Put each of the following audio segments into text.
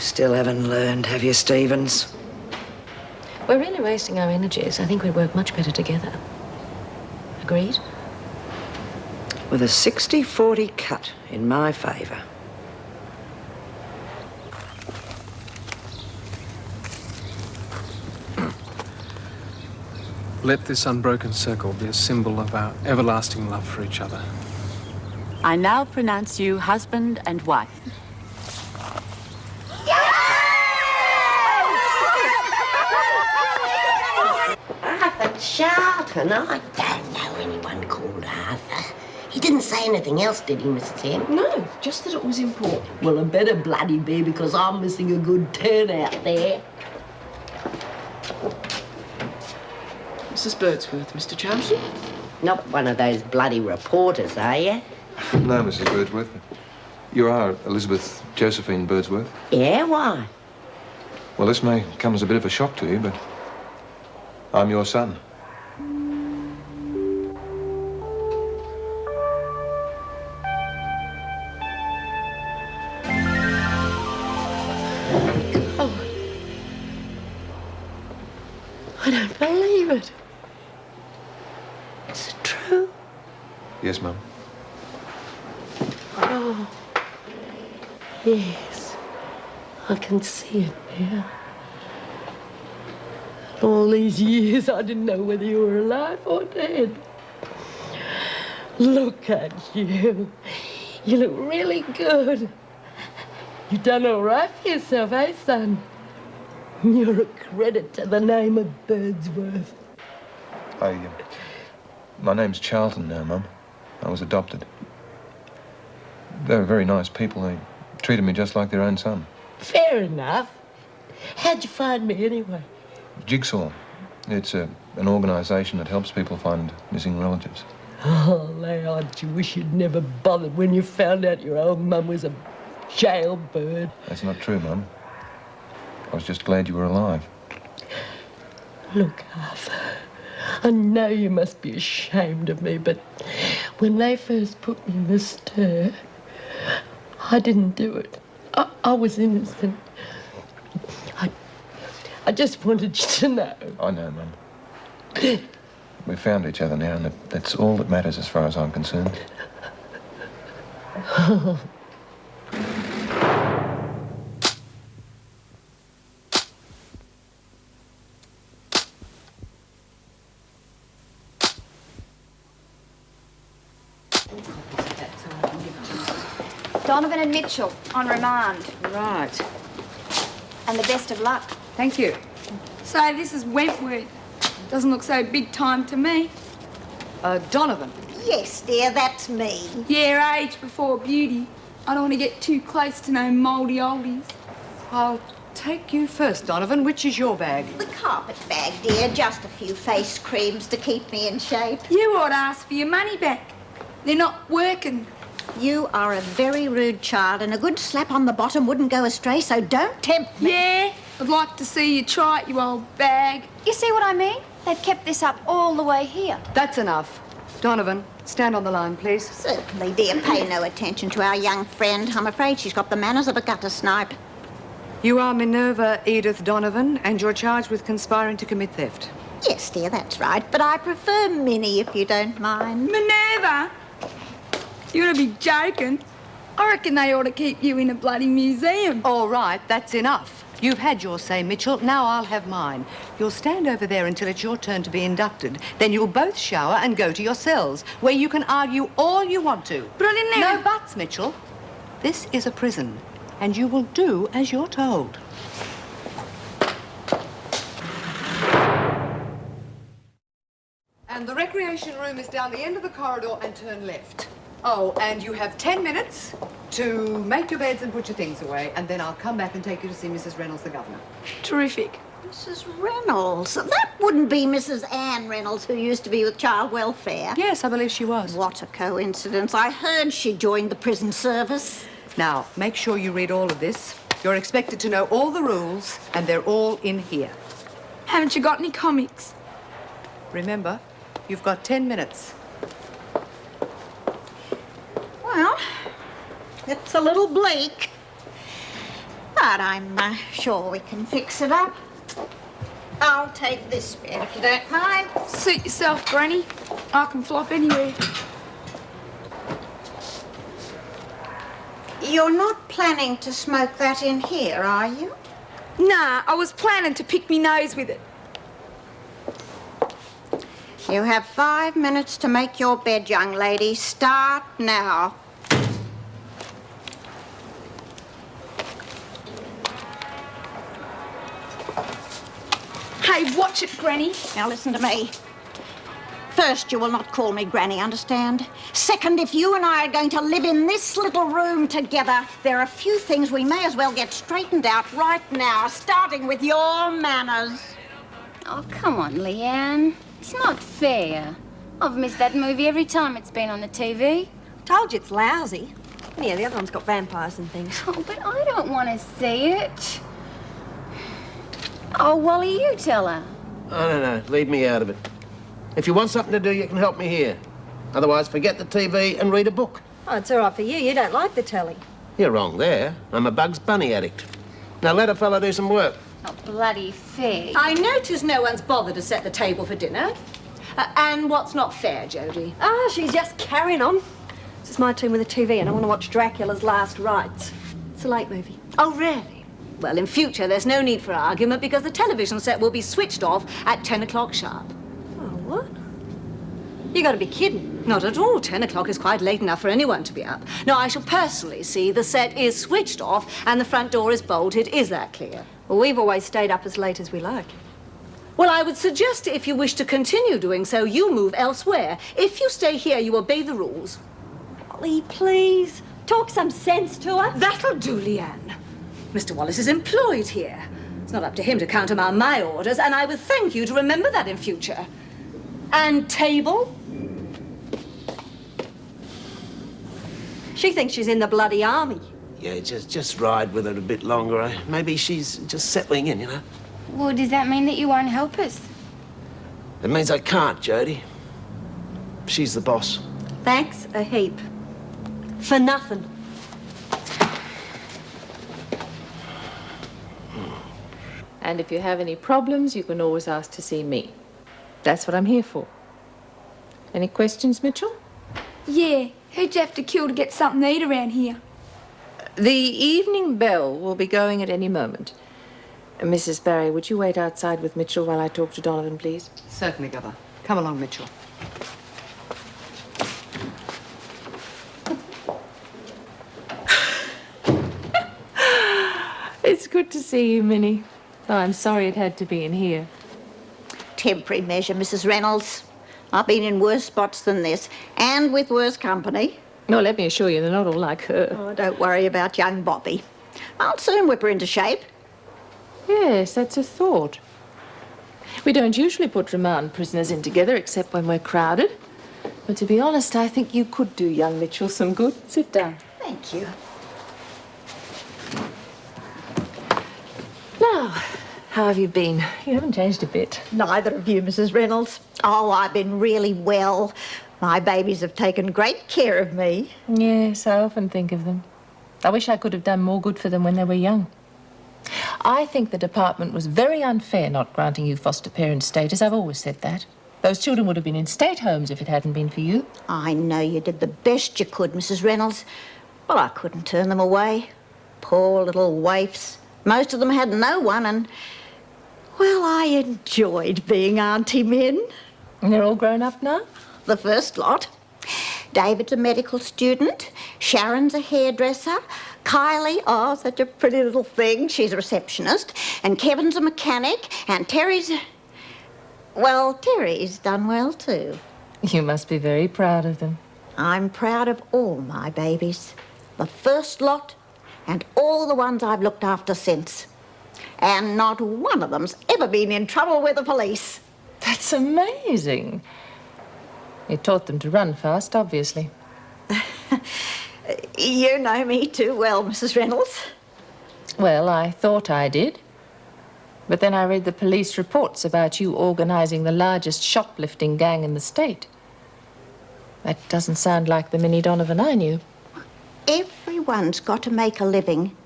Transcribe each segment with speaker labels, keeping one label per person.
Speaker 1: Still haven't learned, have you, Stevens?
Speaker 2: We're really wasting our energies. I think we'd work much better together. Agreed?
Speaker 1: With a 60-40 cut in my favour.
Speaker 3: Let this unbroken circle be a symbol of our everlasting love for each other.
Speaker 4: I now pronounce you husband and wife.
Speaker 5: Arthur Charlton? I don't know anyone called Arthur. He didn't say anything else, did he, Miss Tim?
Speaker 6: No, just that it was important. Well, it better bloody be, because I'm missing a good turn out there. Mrs. Birdsworth, Mr. Charlton?
Speaker 5: Not one of those bloody reporters, are you?
Speaker 7: No, Mrs. Birdsworth. You are Elizabeth Josephine Birdsworth?
Speaker 5: Yeah, why?
Speaker 7: Well, this may come as a bit of a shock to you, but I'm your son.
Speaker 6: Oh. I don't believe it. Is it true?
Speaker 7: Yes, Mum.
Speaker 6: Oh, yes. I can see it now. All these years, I didn't know whether you were alive or dead. Look at you. You look really good. You've done all right for yourself, eh, son? You're a credit to the name of Birdsworth.
Speaker 7: My name's Charlton now, Mum. I was adopted. They were very nice people. They treated me just like their own son.
Speaker 6: Fair enough. How'd you find me, anyway?
Speaker 7: Jigsaw. It's an organisation that helps people find missing relatives.
Speaker 6: Oh, Leon, you wish you'd never bothered when you found out your old mum was a jailbird.
Speaker 7: That's not true, Mum. I was just glad you were alive.
Speaker 6: Look, Arthur, I know you must be ashamed of me, but when they first put me in the stir, I didn't do it. I was innocent. I just wanted you to know.
Speaker 7: I know, Mum. We found each other now, and that's all that matters as far as I'm concerned.
Speaker 8: Donovan and Mitchell on remand.
Speaker 2: Right.
Speaker 8: And the best of luck.
Speaker 2: Thank you.
Speaker 9: So this is Wentworth. Doesn't look so big time to me.
Speaker 2: Donovan.
Speaker 5: Yes, dear, that's me.
Speaker 9: Yeah, age before beauty. I don't want to get too close to no mouldy oldies.
Speaker 2: I'll take you first, Donovan. Which is your bag?
Speaker 5: The carpet bag, dear. Just a few face creams to keep me in shape.
Speaker 9: You ought to ask for your money back. They're not working.
Speaker 5: You are a very rude child, and a good slap on the bottom wouldn't go astray, so don't tempt me.
Speaker 9: Yeah, I'd like to see you try it, you old bag.
Speaker 8: You see what I mean? They've kept this up all the way here.
Speaker 2: That's enough. Donovan, stand on the line, please.
Speaker 5: Certainly, dear. Pay no attention to our young friend. I'm afraid she's got the manners of a gutter snipe.
Speaker 2: You are Minerva Edith Donovan, and you're charged with conspiring to commit theft.
Speaker 5: Yes, dear, that's right. But I prefer Minnie, if you don't mind.
Speaker 9: Minerva! You ought to be joking. I reckon they ought to keep you in a bloody museum.
Speaker 2: All right, that's enough. You've had your say, Mitchell. Now I'll have mine. You'll stand over there until it's your turn to be inducted. Then you'll both shower and go to your cells, where you can argue all you want to.
Speaker 9: But I didn't
Speaker 2: No buts, Mitchell. This is a prison, and you will do as you're told. And the recreation room is down the end of the corridor and turn left. Oh, and you have 10 minutes to make your beds and put your things away, and then I'll come back and take you to see Mrs. Reynolds, the governor.
Speaker 9: Terrific.
Speaker 5: Mrs. Reynolds? That wouldn't be Mrs. Anne Reynolds, who used to be with Child Welfare.
Speaker 2: Yes, I believe she was.
Speaker 5: What a coincidence. I heard she joined the prison service.
Speaker 2: Now, make sure you read all of this. You're expected to know all the rules, and they're all in here.
Speaker 9: Haven't you got any comics?
Speaker 2: Remember, you've got 10 minutes.
Speaker 5: Well, it's a little bleak.
Speaker 10: But I'm sure we can fix it up. I'll take this bed if you don't mind.
Speaker 9: Suit yourself, Granny. I can flop anywhere.
Speaker 10: You're not planning to smoke that in here, are you?
Speaker 9: Nah, I was planning to pick me nose with it.
Speaker 10: You have 5 minutes to make your bed, young lady. Start now.
Speaker 9: Hey, watch it, Granny.
Speaker 10: Now listen to me. First, you will not call me Granny, understand? Second, if you and I are going to live in this little room together, there are a few things we may as well get straightened out right now, starting with your manners.
Speaker 8: Oh, come on, Leanne. It's not fair. I've missed that movie every time it's been on the TV.
Speaker 11: Told you it's lousy. Yeah, the other one's got vampires and things.
Speaker 8: Oh, but I don't want to see it. Oh, Wally, you tell her.
Speaker 12: I don't know. Leave me out of it. If you want something to do, you can help me here. Otherwise, forget the TV and read a book.
Speaker 11: Oh, it's all right for you. You don't like the telly.
Speaker 12: You're wrong there. I'm a Bugs Bunny addict. Now let a fella do some work.
Speaker 8: Not bloody fair.
Speaker 13: I notice no one's bothered to set the table for dinner. And what's not fair, Jodie?
Speaker 11: Ah, she's just carrying on. This is my turn with the TV and I want to watch Dracula's Last Rites. It's a late movie.
Speaker 13: Oh, really? Well, in future, there's no need for argument because the television set will be switched off at 10 o'clock sharp.
Speaker 11: Oh, what? You gotta be kidding.
Speaker 13: Not at all. 10 o'clock is quite late enough for anyone to be up. No, I shall personally see the set is switched off and the front door is bolted. Is that clear?
Speaker 11: Well, we've always stayed up as late as we like.
Speaker 13: Well, I would suggest if you wish to continue doing so, you move elsewhere. If you stay here, you obey the rules.
Speaker 11: Ollie, please. Talk some sense to her.
Speaker 13: That'll do, Leanne. Mr. Wallace is employed here. It's not up to him to countermand my orders, and I would thank you to remember that in future. And table?
Speaker 11: She thinks she's in the bloody army.
Speaker 12: Yeah, just ride with her a bit longer. Eh? Maybe she's just settling in, you know?
Speaker 8: Well, does that mean that you won't help us?
Speaker 12: It means I can't, Jodie. She's the boss.
Speaker 11: Thanks a heap. For nothing.
Speaker 14: And if you have any problems, you can always ask to see me. That's what I'm here for. Any questions, Mitchell?
Speaker 9: Yeah, who'd you have to kill to get something to eat around here?
Speaker 14: The evening bell will be going at any moment. Mrs. Barry, would you wait outside with Mitchell while I talk to Donovan, please?
Speaker 2: Certainly, Governor. Come along, Mitchell.
Speaker 14: It's good to see you, Minnie. Oh, I'm sorry it had to be in here.
Speaker 10: Temporary measure, Mrs. Reynolds. I've been in worse spots than this, and with worse company.
Speaker 14: No, let me assure you, they're not all like her.
Speaker 10: Oh, don't worry about young Bobby. I'll soon whip her into shape.
Speaker 14: Yes, that's a thought. We don't usually put remand prisoners in together except when we're crowded. But to be honest, I think you could do young Mitchell some good. Sit down.
Speaker 10: Thank you.
Speaker 14: Now, how have you been? You haven't changed a bit.
Speaker 10: Neither of you, Mrs. Reynolds. Oh, I've been really well. My babies have taken great care of me.
Speaker 14: Yes, I often think of them. I wish I could have done more good for them when they were young. I think the department was very unfair not granting you foster parent status. I've always said that. Those children would have been in state homes if it hadn't been for you.
Speaker 10: I know you did the best you could, Mrs. Reynolds. But I couldn't turn them away. Poor little waifs. Most of them had no one and, well, I enjoyed being Auntie Min.
Speaker 14: And they're all grown up now?
Speaker 10: The first lot. David's a medical student. Sharon's a hairdresser. Kylie, oh, such a pretty little thing. She's a receptionist. And Kevin's a mechanic. And Terry's... Well, Terry's done well, too.
Speaker 14: You must be very proud of them.
Speaker 10: I'm proud of all my babies. The first lot and all the ones I've looked after since. And not one of them's ever been in trouble with the police.
Speaker 14: That's amazing. You taught them to run fast, obviously.
Speaker 10: You know me too well, Mrs. Reynolds.
Speaker 14: Well, I thought I did. But then I read the police reports about you organising the largest shoplifting gang in the state. That doesn't sound like the Minnie Donovan I knew.
Speaker 10: Everyone's got to make a living.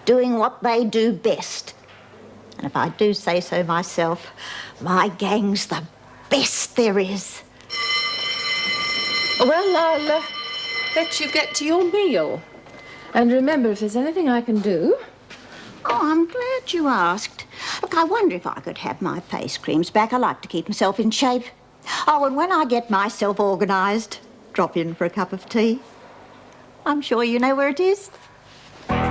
Speaker 10: doing what they do best. And if I do say so myself, my gang's the best there is.
Speaker 14: Well, I'll let you get to your meal. And remember, if there's anything I can do...
Speaker 10: Oh, I'm glad you asked. Look, I wonder if I could have my face creams back. I like to keep myself in shape. Oh, and when I get myself organised, drop in for a cup of tea. I'm sure you know where it is. Well,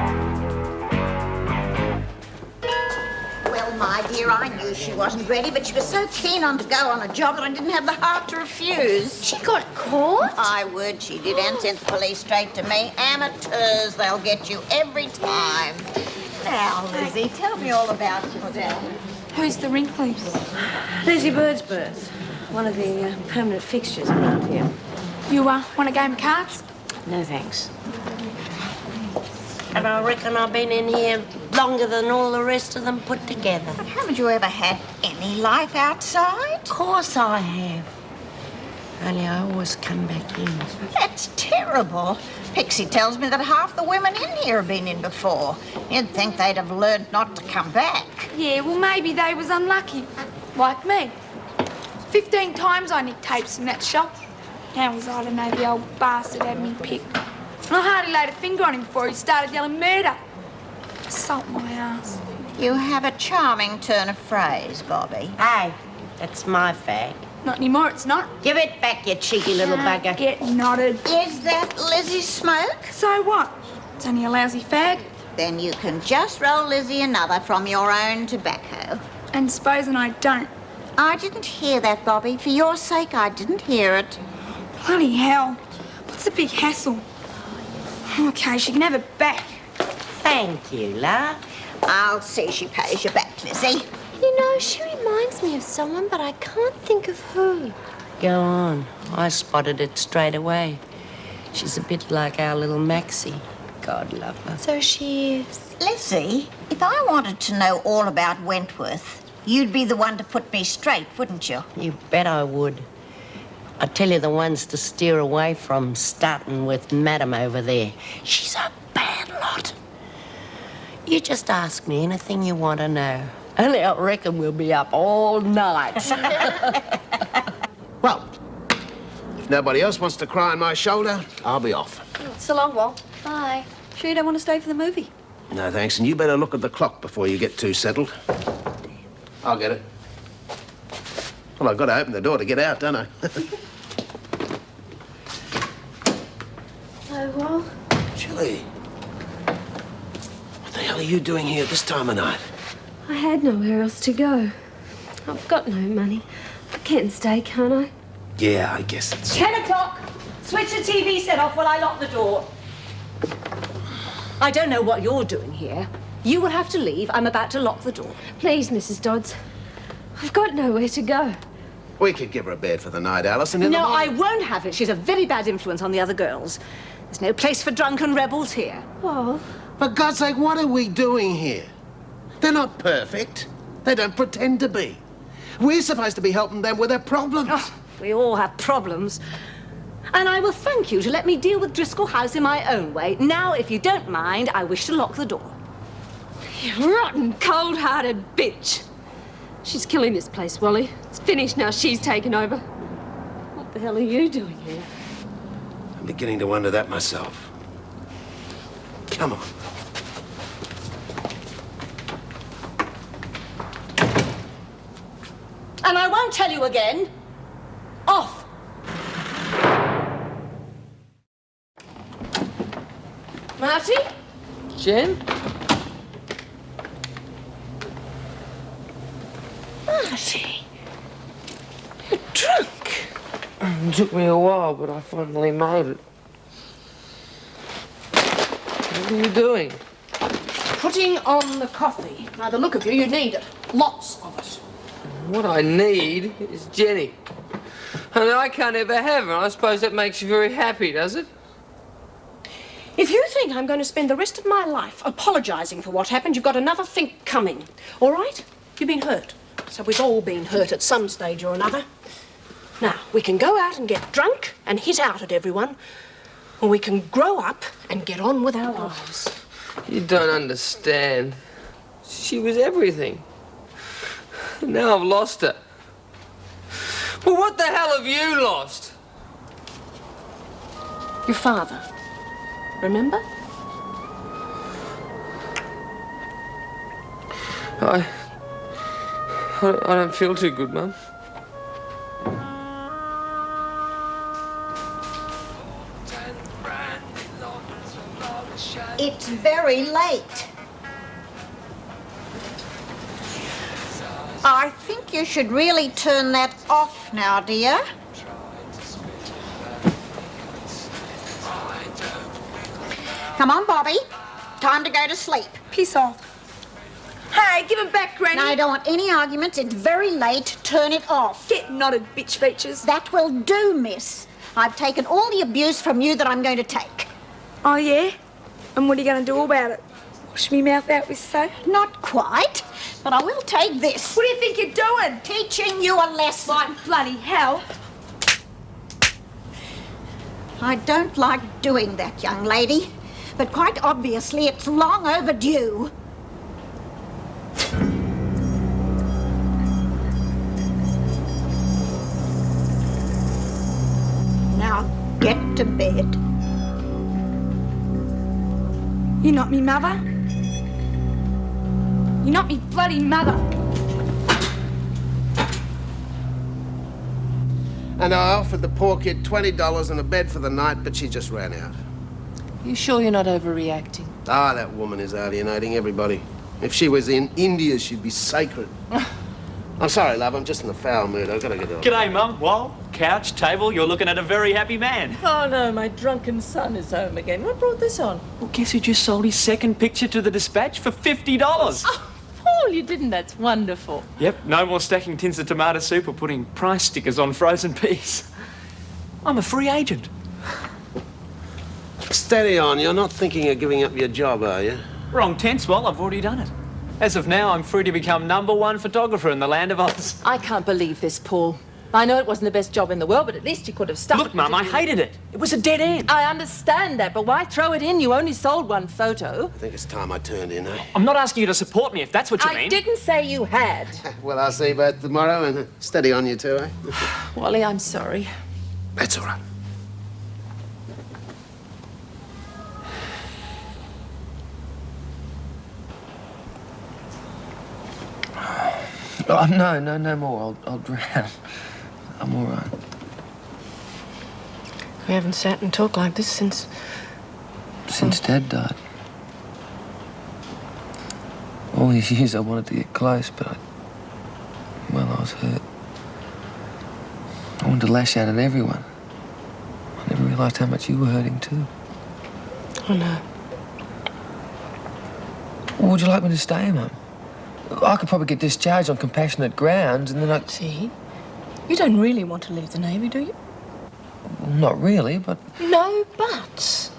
Speaker 10: my dear, I knew she wasn't ready, but she was so keen on to go on a job that I didn't have the heart to refuse.
Speaker 11: She got caught?
Speaker 10: I would, she did, and sent the police straight to me. Amateurs, they'll get you every time. Now, Lizzie, tell me all about yourself.
Speaker 9: Who's the wrinklies?
Speaker 11: Lizzie Birdsworth, one of the permanent fixtures around here.
Speaker 9: You want a game of cards?
Speaker 11: No thanks.
Speaker 5: And I reckon I've been in here longer than all the rest of them put together.
Speaker 10: Haven't you ever had any life outside?
Speaker 5: Of course I have. Only I always come back in.
Speaker 10: That's terrible. Pixie tells me that half the women in here have been in before. You'd think they'd have learned not to come back.
Speaker 9: Yeah, well, maybe they was unlucky. Like me. 15 times I nicked tapes from that shop. How was I to know the old bastard had me picked? And I hardly laid a finger on him before he started yelling murder. Salt my ass.
Speaker 10: You have a charming turn of phrase, Bobby.
Speaker 5: Hey, that's my fag.
Speaker 9: Not anymore, it's not.
Speaker 5: Give it back, you cheeky little bugger.
Speaker 9: Get knotted.
Speaker 10: Is that Lizzie's smoke?
Speaker 9: So what? It's only a lousy fag.
Speaker 10: Then you can just roll Lizzie another from your own tobacco.
Speaker 9: And supposing I don't.
Speaker 10: I didn't hear that, Bobby. For your sake, I didn't hear it.
Speaker 9: Bloody hell. What's the big hassle? Okay, she can have it back.
Speaker 5: Thank you, love.
Speaker 10: I'll see she pays you back, Lizzie.
Speaker 11: You know, she reminds me of someone, but I can't think of who.
Speaker 5: Go on. I spotted it straight away. She's a bit like our little Maxie. God love her.
Speaker 11: So she is.
Speaker 10: Lizzie, if I wanted to know all about Wentworth, you'd be the one to put me straight, wouldn't you?
Speaker 5: You bet I would. I tell you the ones to steer away from, starting with Madam over there. She's a bad lot. You just ask me anything you want to know. Only I reckon we'll be up all night.
Speaker 12: Well, if nobody else wants to cry on my shoulder, I'll be off.
Speaker 11: So long, Wal. Bye. Sure you don't want to stay for the movie?
Speaker 12: No, thanks. And you better look at the clock before you get too settled. I'll get it. Well, I've got to open the door to get out, don't I?
Speaker 11: Oh, Wal.
Speaker 12: Chilly. What the hell are you doing here at this time of night?
Speaker 11: I had nowhere else to go. I've got no money. I can stay, can't I?
Speaker 12: Yeah, I guess it's...
Speaker 13: 10 o'clock. Switch the TV set off while I lock the door. I don't know what you're doing here. You will have to leave. I'm about to lock the door.
Speaker 11: Please, Mrs. Dodds. I've got nowhere to go.
Speaker 12: We could give her a bed for the night, Alison. In
Speaker 13: No,
Speaker 12: the
Speaker 13: I
Speaker 12: morning.
Speaker 13: won't have it. She's a very bad influence on the other girls. There's no place for drunken rebels here.
Speaker 11: Oh.
Speaker 12: For God's sake, what are we doing here? They're not perfect. They don't pretend to be. We're supposed to be helping them with their problems.
Speaker 13: Oh, we all have problems. And I will thank you to let me deal with Driscoll House in my own way. Now, if you don't mind, I wish to lock the door.
Speaker 11: You rotten, cold-hearted bitch. She's killing this place, Wally. It's finished now. She's taken over. What the hell are you doing here?
Speaker 12: I'm beginning to wonder that myself. Come on.
Speaker 13: And I won't tell you again. Off.
Speaker 14: Marty? Jen?
Speaker 11: Marty.
Speaker 14: You're drunk. It took me a while, but I finally made it. What are you doing?
Speaker 15: Putting on the coffee. By the look of you, you need it. Lots of it.
Speaker 14: What I need is Jenny. And I can't ever have her. I suppose that makes you very happy, does it?
Speaker 15: If you think I'm going to spend the rest of my life apologising for what happened, you've got another think coming. All right? You've been hurt. So we've all been hurt at some stage or another. Now, we can go out and get drunk and hit out at everyone, or we can grow up and get on with our lives.
Speaker 16: You don't understand. She was everything. Now I've lost her. Well, what the hell have you lost?
Speaker 15: Your father. Remember?
Speaker 16: I don't feel too good, Mum.
Speaker 10: It's very late. I think you should really turn that off now, dear. Come on, Bobby. Time to go to sleep.
Speaker 9: Piss off. Hey, give him back, Granny.
Speaker 10: No, I don't want any arguments. It's very late. Turn it off.
Speaker 9: Get knotted, bitch features.
Speaker 10: That will do, miss. I've taken all the abuse from you that I'm going to take.
Speaker 9: Oh, yeah? And what are you going to do about it? Wash me mouth out with soap?
Speaker 10: Not quite, but I will take this.
Speaker 9: What do you think you're doing?
Speaker 10: Teaching you a lesson.
Speaker 9: Like bloody hell.
Speaker 10: I don't like doing that, young lady, but quite obviously it's long overdue. Now get to bed.
Speaker 9: You're not me mother. You're not me bloody mother.
Speaker 12: And I offered the poor kid $20 and a bed for the night, but she just ran out.
Speaker 14: You sure you're not overreacting?
Speaker 12: Ah, that woman is alienating everybody. If she was in India, she'd be sacred. I'm sorry, love, I'm just in a foul mood. I've got to get off.
Speaker 17: G'day, Mum. Well, couch, table, you're looking at a very happy man.
Speaker 6: Oh no, my drunken son is home again. What brought this on?
Speaker 17: Well, guess who just sold his second picture to the Dispatch for $50?
Speaker 14: Oh, Paul, you didn't. That's wonderful.
Speaker 17: Yep, no more stacking tins of tomato soup or putting price stickers on frozen peas. I'm a free agent.
Speaker 12: Steady on, you're not thinking of giving up your job, are you?
Speaker 17: Wrong tense, well, I've already done it. As of now, I'm free to become #1 photographer in the land of Oz.
Speaker 14: I can't believe this, Paul. I know it wasn't the best job in the world, but at least you could have stuck.
Speaker 17: Look, Mum, I hated it. It was a dead end.
Speaker 14: I understand that, but why throw it in? You only sold one photo.
Speaker 12: I think it's time I turned in, eh?
Speaker 17: I'm not asking you to support me, if that's what you mean.
Speaker 14: I didn't say you had.
Speaker 12: Well, I'll see you both tomorrow, and steady on you two, eh?
Speaker 14: Wally, I'm sorry.
Speaker 12: That's all right.
Speaker 16: Oh, no more. I'll drown. I'm all right.
Speaker 15: We haven't sat and talked like this since
Speaker 16: Dad died. All these years I wanted to get close, but I was hurt. I wanted to lash out at everyone. I never realised how much you were hurting too.
Speaker 15: Oh no.
Speaker 16: Well, would you like me to stay, Mum? I could probably get discharged on compassionate grounds, and then I...
Speaker 15: See? You don't really want to leave the Navy, do you?
Speaker 16: Well, not really, but...
Speaker 15: No buts.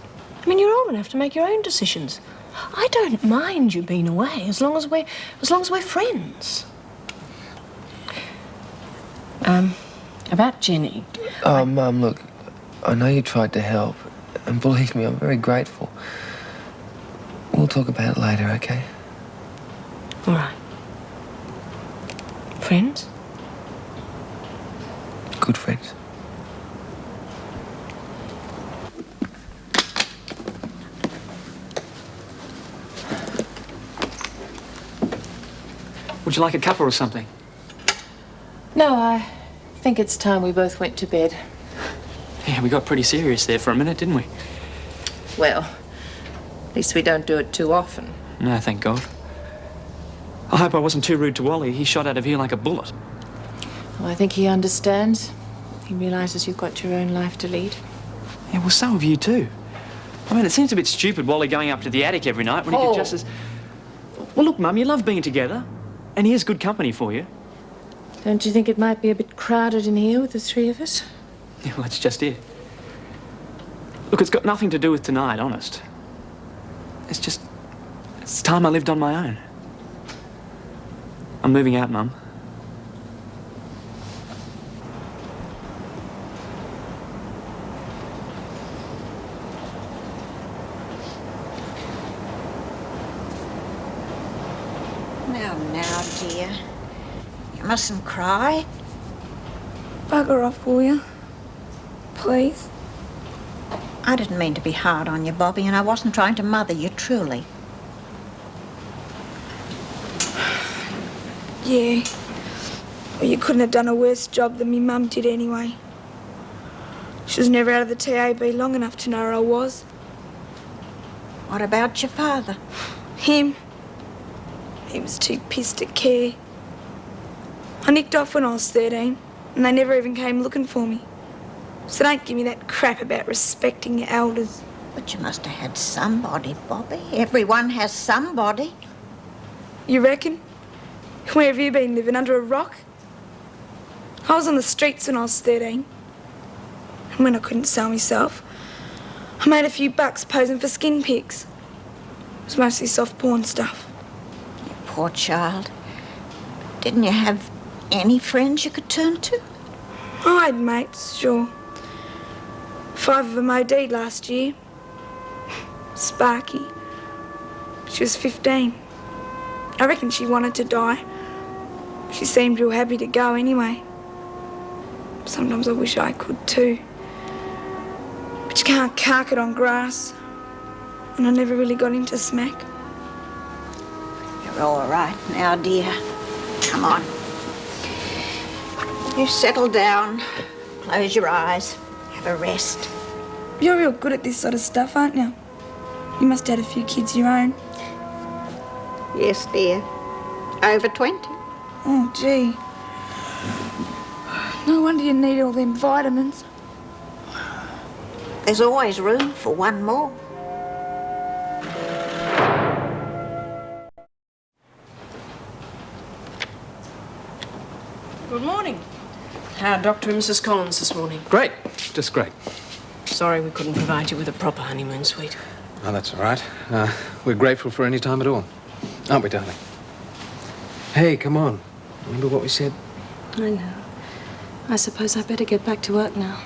Speaker 15: I mean, you're old enough to make your own decisions. I don't mind you being away as long as we're friends. About Jenny.
Speaker 16: Oh, Mum, look, I know you tried to help, and believe me, I'm very grateful. We'll talk about it later, okay?
Speaker 15: All right. Friends?
Speaker 16: Good friends.
Speaker 17: Would you like a cuppa or something?
Speaker 14: No, I think it's time we both went to bed.
Speaker 17: Yeah, we got pretty serious there for a minute, didn't we?
Speaker 14: Well, at least we don't do it too often.
Speaker 17: No, thank God. I hope I wasn't too rude to Wally. He shot out of here like a bullet.
Speaker 14: Well, I think he understands. He realises you've got your own life to lead.
Speaker 17: Yeah, well, so have you too. I mean, it seems a bit stupid Wally going up to the attic every night when he could just as... Well, look, Mum, you love being together. And he is good company for you.
Speaker 14: Don't you think it might be a bit crowded in here with the three of us?
Speaker 17: Yeah, well, that's just it. Look, it's got nothing to do with tonight, honest. It's time I lived on my own. I'm moving out, Mum.
Speaker 10: Now, dear. You mustn't cry.
Speaker 9: Bugger off, will you? Please.
Speaker 10: I didn't mean to be hard on you, Bobby, and I wasn't trying to mother you, truly.
Speaker 9: Yeah. Well, you couldn't have done a worse job than me mum did anyway. She was never out of the TAB long enough to know where I was.
Speaker 10: What about your father?
Speaker 9: Him? He was too pissed to care. I nicked off when I was 13, and they never even came looking for me. So don't give me that crap about respecting your elders.
Speaker 10: But you must have had somebody, Bobby. Everyone has somebody.
Speaker 9: You reckon? Where have you been living, under a rock? I was on the streets when I was 13. And when I couldn't sell myself, I made a few bucks posing for skin pics. It was mostly soft porn stuff.
Speaker 10: You poor child. Didn't you have any friends you could turn to?
Speaker 9: Oh, I had mates, sure. 5 of them OD'd last year. Sparky. She was 15. I reckon she wanted to die. She seemed real happy to go anyway. Sometimes I wish I could too. But you can't cark it on grass. And I never really got into smack.
Speaker 10: You're all right now, dear. Come on. You settle down. Close your eyes. Have a rest.
Speaker 9: You're real good at this sort of stuff, aren't you? You must have had a few kids of your own.
Speaker 10: Yes, dear. Over 20.
Speaker 9: Oh, gee. No wonder you need all them vitamins.
Speaker 10: There's always room for one more.
Speaker 15: Good morning. How are Dr. and Mrs. Collins this morning?
Speaker 3: Great, just great.
Speaker 15: Sorry we couldn't provide you with a proper honeymoon suite.
Speaker 3: Oh, that's all right. We're grateful for any time at all. Aren't we, darling? Hey, come on. Remember what we said?
Speaker 11: I know. I suppose I better get back to work now.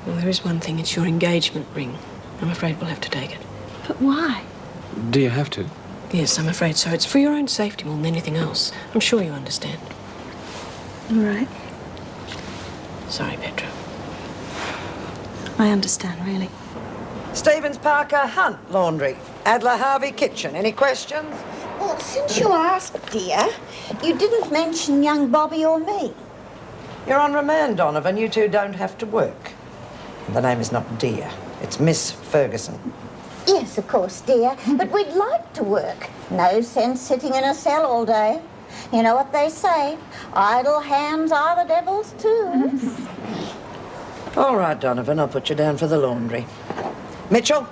Speaker 15: Well, there is one thing. It's your engagement ring. I'm afraid we'll have to take it.
Speaker 11: But why?
Speaker 3: Do you have to?
Speaker 15: Yes, I'm afraid so. It's for your own safety more than anything else. I'm sure you understand.
Speaker 11: All right.
Speaker 15: Sorry, Petra.
Speaker 11: I understand, really.
Speaker 1: Stevens Parker Hunt Laundry. Adler Harvey Kitchen. Any questions?
Speaker 10: Well, since you asked, dear, you didn't mention young Bobby or me.
Speaker 1: You're on remand, Donovan. You two don't have to work. The name is not Dear. It's Miss Ferguson.
Speaker 10: Yes, of course, dear. But we'd like to work. No sense sitting in a cell all day. You know what they say? Idle hands are the devil's tools.
Speaker 1: All right, Donovan. I'll put you down for the laundry. Mitchell?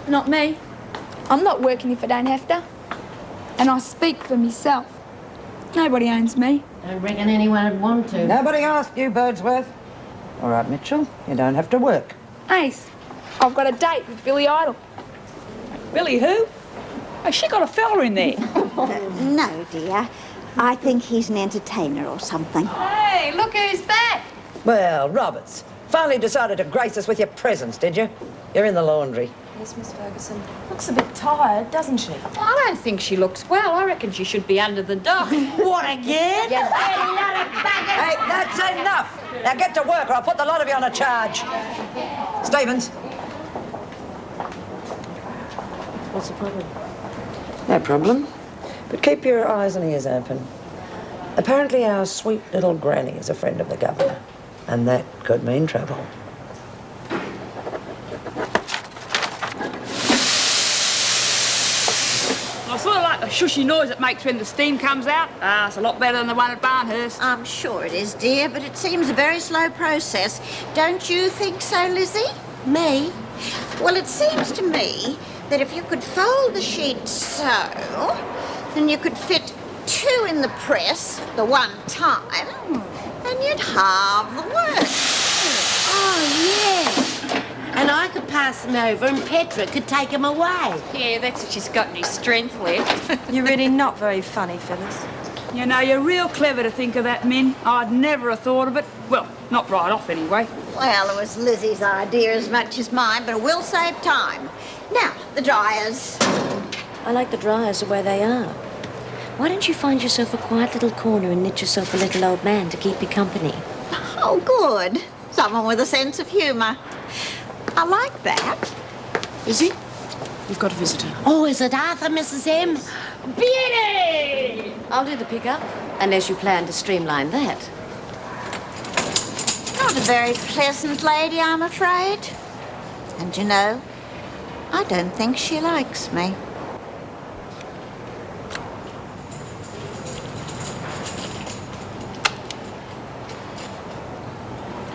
Speaker 9: Not me. I'm not working if I don't have to. And I speak for myself. Nobody owns me.
Speaker 5: Don't reckon anyone would want to.
Speaker 1: Nobody asked you, Birdsworth. All right, Mitchell. You don't have to work.
Speaker 9: Ace, I've got a date with Billy Idol.
Speaker 18: Billy who? Has she got a fella in there?
Speaker 10: No, dear. I think he's an entertainer or something.
Speaker 2: Hey, look who's back.
Speaker 1: Well, Roberts, finally decided to grace us with your presence, did you? You're in the laundry.
Speaker 14: Yes, Miss Ferguson. Looks a bit tired, doesn't she?
Speaker 4: Well, I don't think she looks well. I reckon she should be under the dock.
Speaker 1: What, again?
Speaker 4: You dirty little bugger!
Speaker 1: Hey, that's enough. Now get to work or I'll put the lot of you on a charge. Stevens.
Speaker 15: What's the problem?
Speaker 1: No problem. But keep your eyes and ears open. Apparently our sweet little granny is a friend of the governor. And that could mean trouble.
Speaker 18: I sort of like the shushy noise it makes when the steam comes out. It's a lot better than the one at Barnhurst.
Speaker 10: I'm sure it is, dear, but it seems a very slow process. Don't you think so, Lizzie? Me? Well, it seems to me that if you could fold the sheet so, then you could fit 2 in the press at the one time, and you'd halve the work.
Speaker 5: Oh, yeah. And I could pass them over and Petra could take them away.
Speaker 11: Yeah, that's if she's got any strength left.
Speaker 14: You're really not very funny, Phyllis.
Speaker 18: You know, you're real clever to think of that, Min. I'd never have thought of it. Well, not right off, anyway.
Speaker 10: Well, it was Lizzie's idea as much as mine, but it will save time. Now, the dryers.
Speaker 14: I like the dryers the way they are.
Speaker 19: Why don't you find yourself a quiet little corner and knit yourself a little old man to keep you company?
Speaker 10: Oh, good. Someone with a sense of humour. I like that.
Speaker 15: Is he? We've got a visitor.
Speaker 5: Oh, is it Arthur, Mrs. M?
Speaker 19: Beauty! I'll do the pickup, unless you plan to streamline that.
Speaker 10: Not a very pleasant lady, I'm afraid. And you know, I don't think she likes me.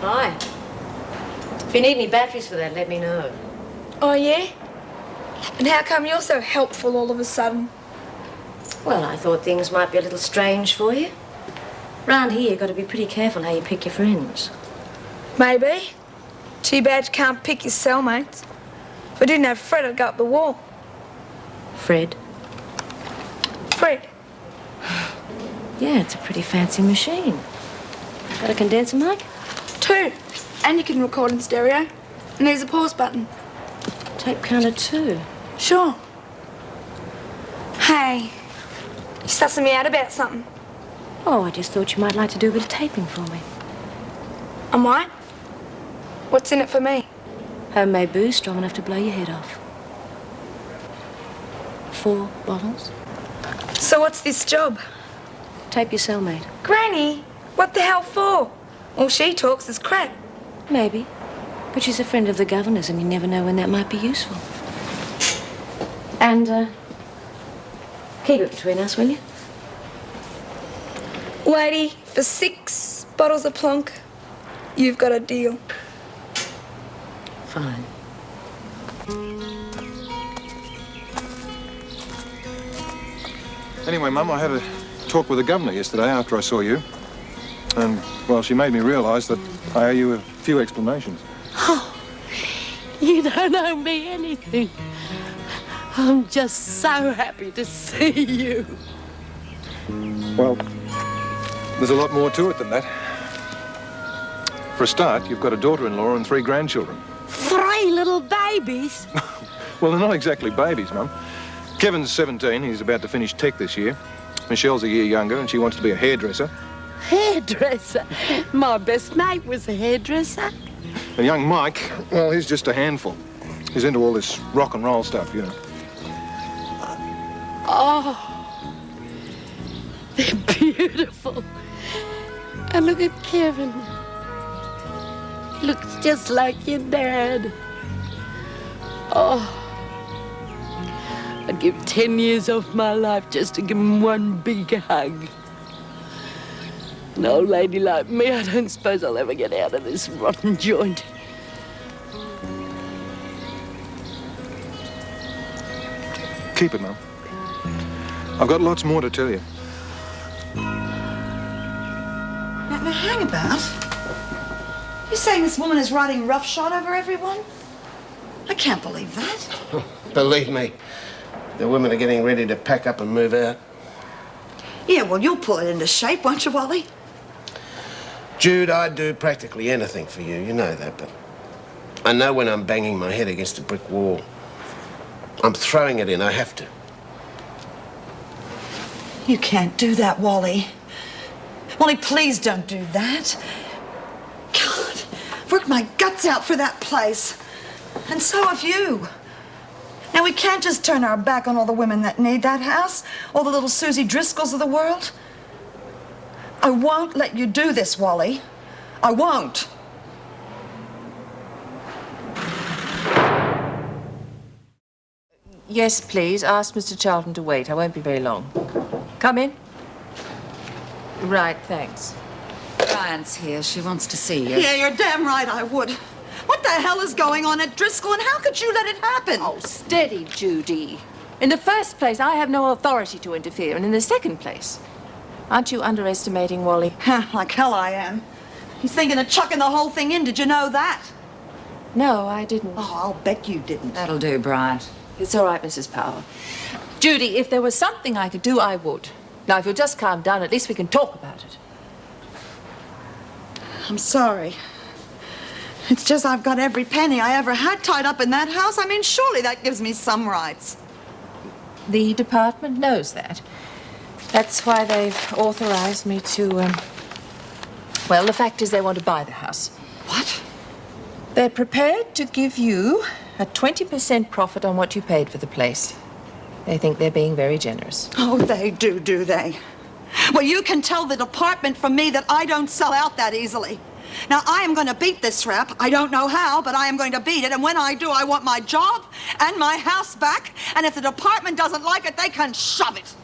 Speaker 19: Hi. If you need any batteries for that, let me know.
Speaker 9: Oh, yeah? And how come you're so helpful all of a sudden?
Speaker 19: Well, I thought things might be a little strange for you. Round here, you've got to be pretty careful how you pick your friends.
Speaker 9: Maybe. Too bad you can't pick your cellmates. If I didn't have Fred, I'd go up the wall.
Speaker 19: Fred?
Speaker 9: Fred.
Speaker 19: Yeah, it's a pretty fancy machine. Got a condenser mic?
Speaker 9: 2. And you can record in stereo. And there's a pause button.
Speaker 19: Tape counter 2.
Speaker 9: Sure. Hey, you sussing me out about something?
Speaker 19: Oh, I just thought you might like to do a bit of taping for me.
Speaker 9: I might. What's in it for me?
Speaker 19: Homemade booze strong enough to blow your head off. 4 bottles.
Speaker 9: So what's this job?
Speaker 19: Tape your cellmate.
Speaker 9: Granny, what the hell for? All she talks is crap.
Speaker 19: Maybe. But she's a friend of the governor's and you never know when that might be useful. And, keep it between us, will you?
Speaker 9: Lady, for 6 bottles of plonk, you've got a deal.
Speaker 19: Fine.
Speaker 7: Anyway, Mum, I had a talk with the governor yesterday after I saw you. And, well, she made me realise that I owe you a few explanations.
Speaker 6: Oh, you don't owe me anything. I'm just so happy to see you.
Speaker 7: Well, there's a lot more to it than that. For a start, you've got a daughter-in-law and 3 grandchildren.
Speaker 6: 3 little babies?
Speaker 7: Well, they're not exactly babies, Mum. Kevin's 17. He's about to finish tech this year. Michelle's a year younger and she wants to be a hairdresser.
Speaker 6: Hairdresser? My best mate was a hairdresser.
Speaker 7: And young Mike, well, he's just a handful. He's into all this rock and roll stuff, you know.
Speaker 6: Oh, they're beautiful. And look at Kevin. Looks just like your dad. Oh, I'd give 10 years of my life just to give him one big hug. An old lady like me, I don't suppose I'll ever get out of this rotten joint.
Speaker 7: Keep it, Mum. I've got lots more to tell you.
Speaker 20: Now hang about. You're saying this woman is riding roughshod over everyone? I can't believe that.
Speaker 12: Believe me, the women are getting ready to pack up and move out.
Speaker 20: Yeah, well, you'll pull it into shape, won't you, Wally?
Speaker 12: Jude, I'd do practically anything for you, you know that, but I know when I'm banging my head against a brick wall. I'm throwing it in, I have to.
Speaker 20: You can't do that, Wally. Wally, please don't do that. God, I've worked my guts out for that place. And so have you. Now, we can't just turn our back on all the women that need that house, all the little Susie Driscolls of the world. I won't let you do this, Wally. I won't.
Speaker 14: Yes, please. Ask Mr. Charlton to wait. I won't be very long. Come in. Right, thanks.
Speaker 20: Diane's here. She wants to see you. Yeah, you're damn right I would. What the hell is going on at Driscoll, and how could you let it happen?
Speaker 14: Oh, steady, Judy. In the first place, I have no authority to interfere, and in the second place, aren't you underestimating Wally?
Speaker 20: Like hell I am. He's thinking of chucking the whole thing in. Did you know that?
Speaker 14: No, I didn't.
Speaker 20: Oh, I'll bet you didn't.
Speaker 14: That'll do, Bryant. It's all right, Mrs. Power. Judy, if there was something I could do, I would. Now, if you'll just calm down, at least we can talk about it.
Speaker 20: I'm sorry. It's just I've got every penny I ever had tied up in that house. I mean, surely that gives me some rights.
Speaker 14: The department knows that. That's why they've authorised me to, well, the fact is they want to buy the house.
Speaker 20: What?
Speaker 14: They're prepared to give you a 20% profit on what you paid for the place. They think they're being very generous.
Speaker 20: Oh, they do they? Well, you can tell the department from me that I don't sell out that easily. Now, I am going to beat this rap. I don't know how, but I am going to beat it. And when I do, I want my job and my house back. And if the department doesn't like it, they can shove it.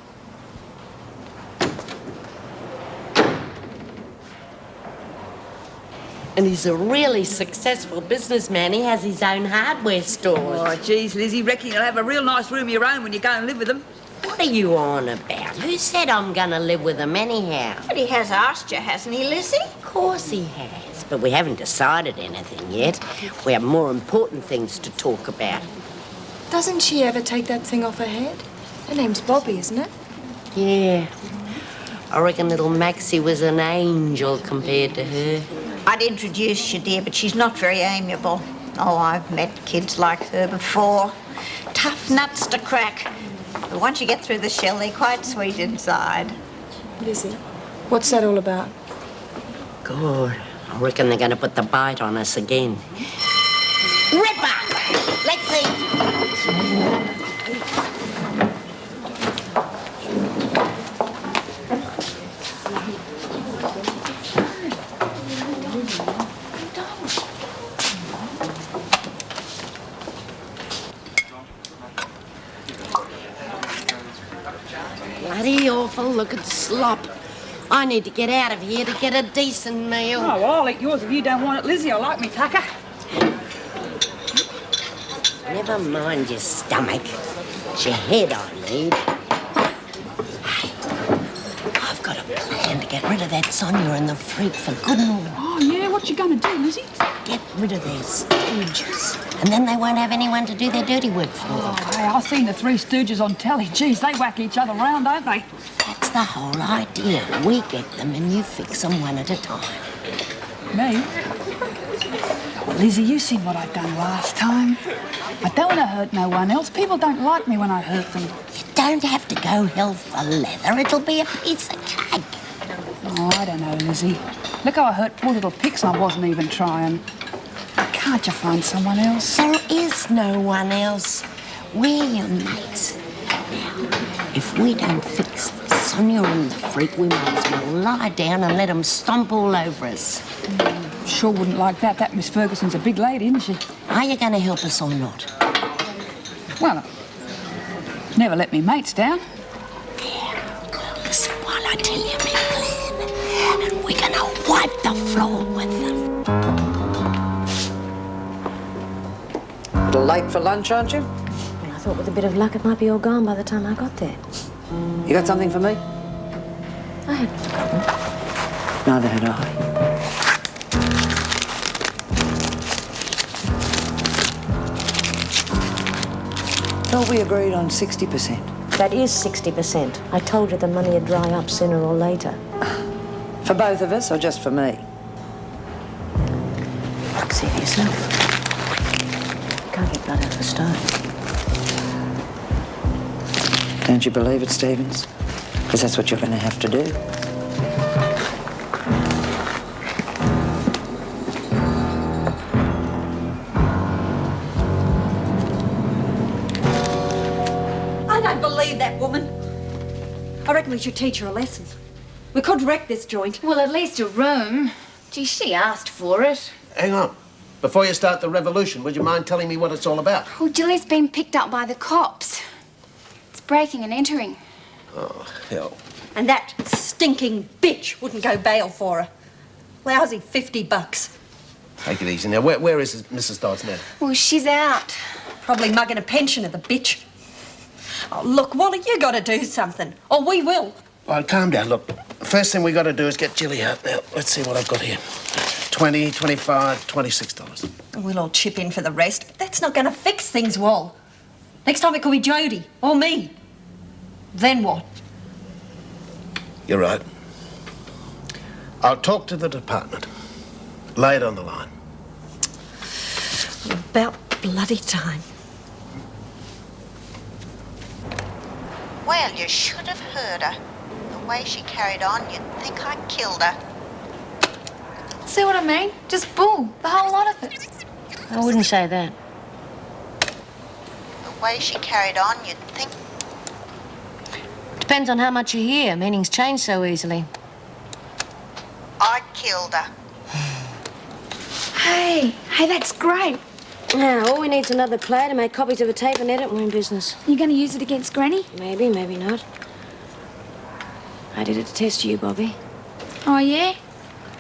Speaker 5: And he's a really successful businessman. He has his own hardware store.
Speaker 18: Oh, geez, Lizzie, reckon you'll have a real nice room of your own when you go and live with them.
Speaker 5: What are you on about? Who said I'm going to live with him anyhow?
Speaker 10: But he has asked you, hasn't he, Lizzie?
Speaker 5: Of course he has, but we haven't decided anything yet. We have more important things to talk about.
Speaker 14: Doesn't she ever take that thing off her head? Her name's Bobby, isn't it?
Speaker 5: Yeah. I reckon little Maxie was an angel compared to her.
Speaker 10: I'd introduce you, dear, but she's not very amiable. Oh, I've met kids like her before. Tough nuts to crack. But once you get through the shell, they're quite sweet inside.
Speaker 14: Lizzie, what's that all about?
Speaker 5: God, I reckon they're going to put the bite on us again. Ripper! Let's see. Bloody awful looking slop. I need to get out of here to get a decent meal.
Speaker 18: Oh, well, I'll eat yours if you don't want it, Lizzie. I like me tucker.
Speaker 5: Never mind your stomach. It's your head I need. Hey, I've got a plan to get rid of that Sonia and the freak for good and all.
Speaker 18: Oh, yeah? What you going to do, Lizzie?
Speaker 5: Get rid of their stooges. And then they won't have anyone to do their dirty work for them.
Speaker 18: Oh, hey, I've seen the Three Stooges on telly. Geez, they whack each other round, don't they?
Speaker 5: That's the whole idea. We get them and you fix them one at a time.
Speaker 18: Me? Well, Lizzie, you seen what I done last time. I don't want to hurt no one else. People don't like me when I hurt them.
Speaker 5: You don't have to go hell for leather. It'll be a piece of cake.
Speaker 18: Oh, I don't know, Lizzie. Look how I hurt poor little Pix and I wasn't even trying. Can't you find someone else?
Speaker 5: There is no one else. We're your mates. Now, if we don't fix Sonia and the freak, we might as well lie down and let them stomp all over us.
Speaker 18: Sure wouldn't like that. That Miss Ferguson's a big lady, isn't she?
Speaker 5: Are you going to help us or not?
Speaker 18: Well, never let me mates down.
Speaker 5: Well, listen while I tell you my plan. And we're going to wipe the floor with them.
Speaker 1: A little late for lunch, aren't you?
Speaker 19: Well, I thought with a bit of luck it might be all gone by the time I got there.
Speaker 1: You got something for me?
Speaker 19: I hadn't forgotten.
Speaker 1: Neither had I. Thought we agreed on 60%.
Speaker 19: That is 60%. I told you the money would dry up sooner or later.
Speaker 1: For both of us or just for me?
Speaker 19: Look, see for yourself. You can't get blood out of a stone.
Speaker 1: Don't you believe it, Stevens? Because that's what you're going to have to do.
Speaker 20: I don't believe that woman. I reckon we should teach her a lesson. We could wreck this joint.
Speaker 8: Well, at least a room. Gee, she asked for it.
Speaker 12: Hang on. Before you start the revolution, would you mind telling me what it's all about?
Speaker 8: Oh, Jillie's been picked up by the cops. It's breaking and entering.
Speaker 12: Oh, hell.
Speaker 20: And that stinking bitch wouldn't go bail for her. Lousy $50.
Speaker 12: Take it easy. Now, where is Mrs. Dodds now?
Speaker 8: Well, she's out.
Speaker 20: Probably mugging a pension of the bitch. Oh, look, Wally, you got to do something, or we will.
Speaker 12: All right, calm down. Look, first thing we got to do is get Jilly out. Now, let's see what I've got here. 20, 25, $26.
Speaker 20: We'll all chip in for the rest, but that's not going to fix things, Wal. Next time it could be Jody or me. Then what?
Speaker 12: You're right. I'll talk to the department. Lay it on the line.
Speaker 20: About bloody time.
Speaker 10: Well, you should have heard her. way she carried on, you'd think I killed her.
Speaker 9: See what I mean? Just bull, the whole lot of it.
Speaker 19: I wouldn't say that.
Speaker 10: The way she carried on, you'd think...
Speaker 19: Depends on how much you hear. Meanings change so easily.
Speaker 10: I killed her.
Speaker 9: Hey, that's great.
Speaker 19: Now, all we need's another player to make copies of a tape and edit. We're in business.
Speaker 9: You going to use it against Granny?
Speaker 19: Maybe, maybe not. I did it to test you, Bobby.
Speaker 9: Oh, yeah?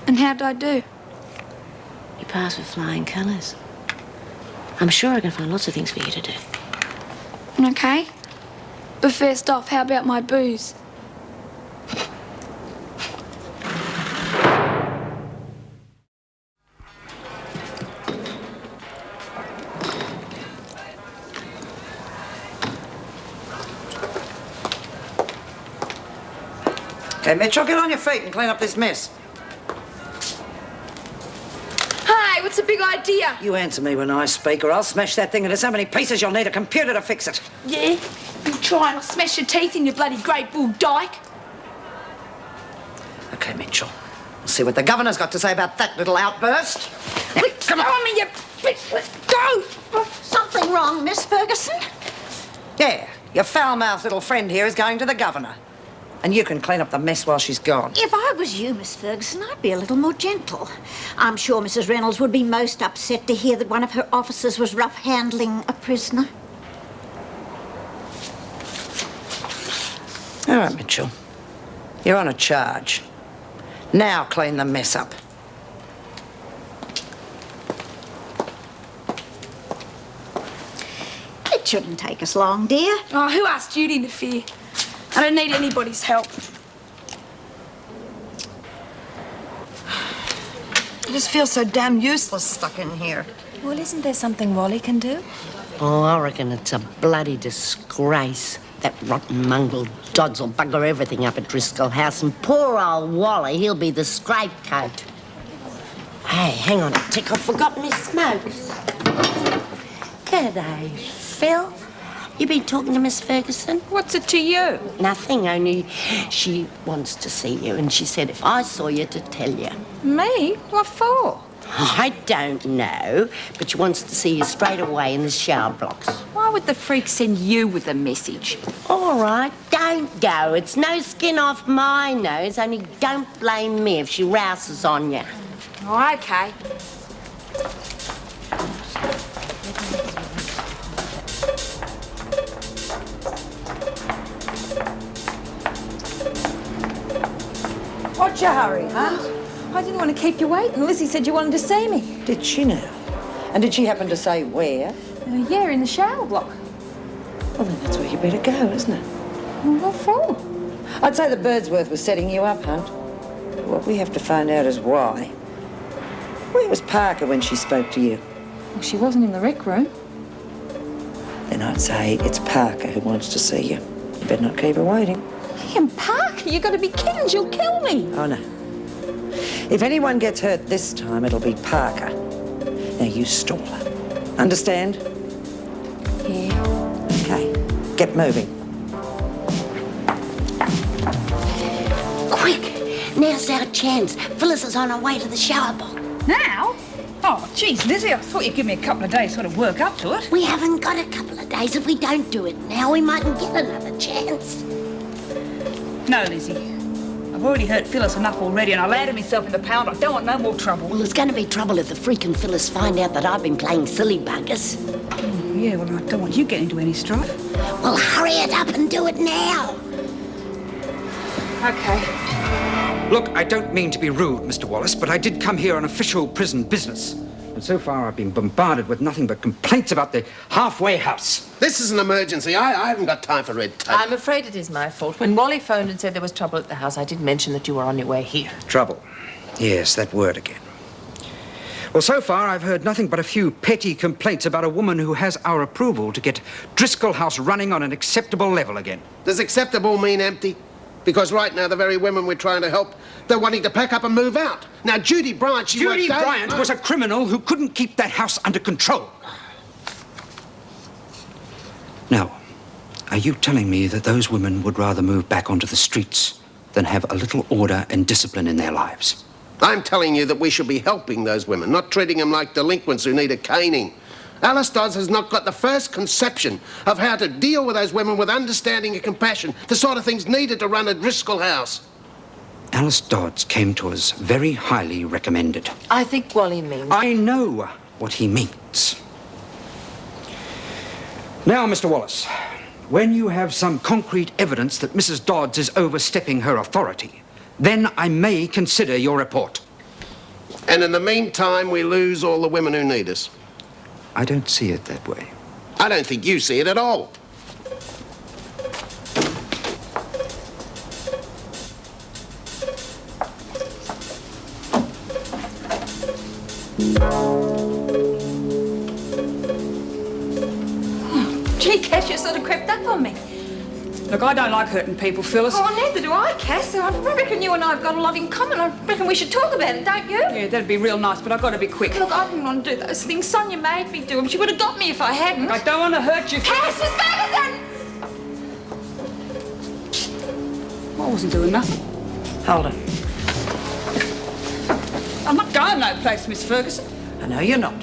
Speaker 9: And how'd I do?
Speaker 19: You passed with flying colours. I'm sure I can find lots of things for you to do.
Speaker 9: Okay. But first off, how about my booze?
Speaker 1: Okay, Mitchell, get on your feet and clean up this mess.
Speaker 9: Hey, what's the big idea?
Speaker 1: You answer me when I speak, or I'll smash that thing into so many pieces you'll need a computer to fix it.
Speaker 9: Yeah? You try and I'll smash your teeth in, you bloody great bull dyke.
Speaker 1: Okay, Mitchell. We'll see what the governor's got to say about that little outburst. Now, come on.
Speaker 9: me, you bitch. Let go.
Speaker 10: Something wrong, Miss Ferguson?
Speaker 1: Yeah, your foul-mouthed little friend here is going to the governor. And you can clean up the mess while she's gone.
Speaker 10: If I was you, Miss Ferguson, I'd be a little more gentle. I'm sure Mrs. Reynolds would be most upset to hear that one of her officers was rough-handling a prisoner.
Speaker 1: All right, Mitchell. You're on a charge. Now clean the mess up.
Speaker 10: It shouldn't take us long, dear.
Speaker 9: Oh, who asked you to interfere? I don't need anybody's help.
Speaker 20: I just feel so damn useless stuck in here.
Speaker 14: Well, isn't there something Wally can do?
Speaker 5: Oh, I reckon it's a bloody disgrace. That rotten mongrel Dodds will bugger everything up at Driscoll House, and poor old Wally, he'll be the scapegoat. Hey, hang on a tick, I've forgotten my smokes. G'day, Phil. You been talking to Miss Ferguson?
Speaker 13: What's it to you?
Speaker 5: Nothing, only she wants to see you, and she said if I saw you to tell you.
Speaker 13: Me? What for?
Speaker 5: I don't know, but she wants to see you straight away in the shower blocks.
Speaker 13: Why would the freak send you with a message?
Speaker 5: All right, don't go. It's no skin off my nose, only don't blame me if she rouses on you.
Speaker 13: Oh, okay.
Speaker 20: What's your hurry, huh?
Speaker 13: I didn't want to keep you waiting. Lizzie said you wanted to see me.
Speaker 1: Did she now? And did she happen to say where?
Speaker 13: Yeah, in the shower block.
Speaker 1: Well, then that's where you better go, isn't it?
Speaker 13: Well, what for?
Speaker 1: I'd say that Birdsworth was setting you up, Hunt. What we have to find out is why. Where was Parker when she spoke to you?
Speaker 13: Well, she wasn't in the rec room.
Speaker 1: Then I'd say it's Parker who wants to see you. You better not keep her waiting.
Speaker 13: Ian Parker, you got to be kidding. She'll kill me.
Speaker 1: Oh, no. If anyone gets hurt this time, it'll be Parker. Now, you stall her. Understand?
Speaker 13: Yeah.
Speaker 1: Okay. Get moving.
Speaker 5: Quick, now's our chance. Phyllis is on her way to the shower block.
Speaker 18: Now? Oh, geez, Lizzie, I thought you'd give me a couple of days sort of work up to it.
Speaker 5: We haven't got a couple of days. If we don't do it now, we mightn't get another chance.
Speaker 18: No, Lizzie. I've already hurt Phyllis enough already, and I landed myself in the pound. I don't want no more trouble.
Speaker 5: Well, there's going to be trouble if the freaking Phyllis find out that I've been playing silly buggers.
Speaker 18: Oh, yeah, well, I don't want you getting into any strife.
Speaker 5: Well, hurry it up and do it now.
Speaker 18: Okay.
Speaker 21: Look, I don't mean to be rude, Mr. Wallace, but I did come here on official prison business. And so far I've been bombarded with nothing but complaints about the halfway house.
Speaker 12: This is an emergency. I haven't got time for red tape.
Speaker 14: I'm afraid it is my fault. When Wally phoned and said there was trouble at the house, I did mention that you were on your way here.
Speaker 21: Trouble. Yes, that word again. Well, so far I've heard nothing but a few petty complaints about a woman who has our approval to get Driscoll House running on an acceptable level again.
Speaker 12: Does acceptable mean empty? Because right now, the very women we're trying to help, they're wanting to pack up and move out. Now, Judy Bryant,
Speaker 21: Judy Bryant was a criminal who couldn't keep that house under control. Now, are you telling me that those women would rather move back onto the streets than have a little order and discipline in their lives.
Speaker 12: I'm telling you that we should be helping those women, not treating them like delinquents who need a caning. Alice Dodds has not got the first conception of how to deal with those women with understanding and compassion, the sort of things needed to run a Driscoll house.
Speaker 21: Alice Dodds came to us very highly recommended.
Speaker 5: I think Wally means...
Speaker 21: I know what he means. Now, Mr. Wallace, when you have some concrete evidence that Mrs. Dodds is overstepping her authority, then I may consider your report.
Speaker 12: And in the meantime, we lose all the women who need us.
Speaker 21: I don't see it that way.
Speaker 12: I don't think you see it at all.
Speaker 20: Gee, Cass, you sort of crept up on me.
Speaker 15: Look, I don't like hurting people, Phyllis.
Speaker 20: Oh, neither do I, Cass. I reckon you and I have got a lot in common. I reckon we should talk about it, don't you?
Speaker 15: Yeah, that'd be real nice, but I've got to be quick.
Speaker 20: Look, I didn't want to do those things. Sonia made me do them. She would have got me if I hadn't.
Speaker 15: I don't want to hurt you.
Speaker 20: Cass, Miss Ferguson!
Speaker 15: I wasn't doing nothing.
Speaker 1: Hold it.
Speaker 15: I'm not going no place, Miss Ferguson.
Speaker 1: I know you're not.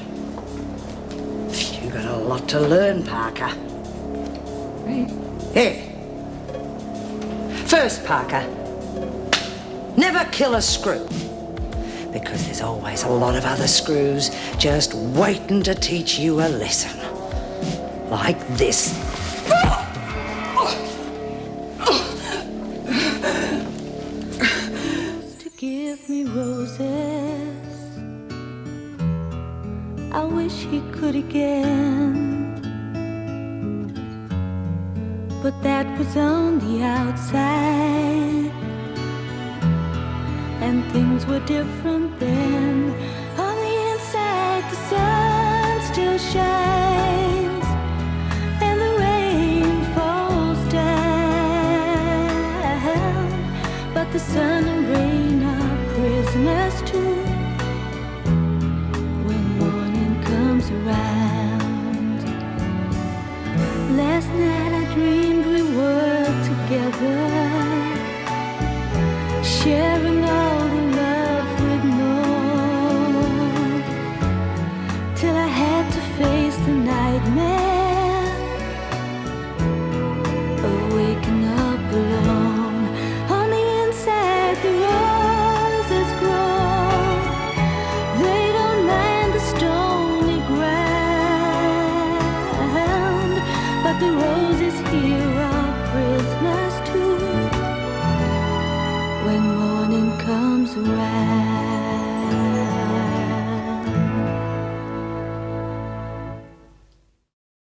Speaker 1: You've got a lot to learn, Parker. Here. First, Parker, never kill a screw. Because there's always a lot of other screws just waiting to teach you a lesson. Like this.
Speaker 16: To give me roses, I wish he could again. But that was on the outside, and things were different then. On the inside, the sun still shines, and the rain falls down. But the sun and rain are prisoners too when morning comes around. Last night I dreamed we were together, sharing all the love we'd known, till I had to face the nightmare of waking up alone. On the inside the roses grow, they don't mind the stony ground, but the roses here are prisoners too when morning comes around.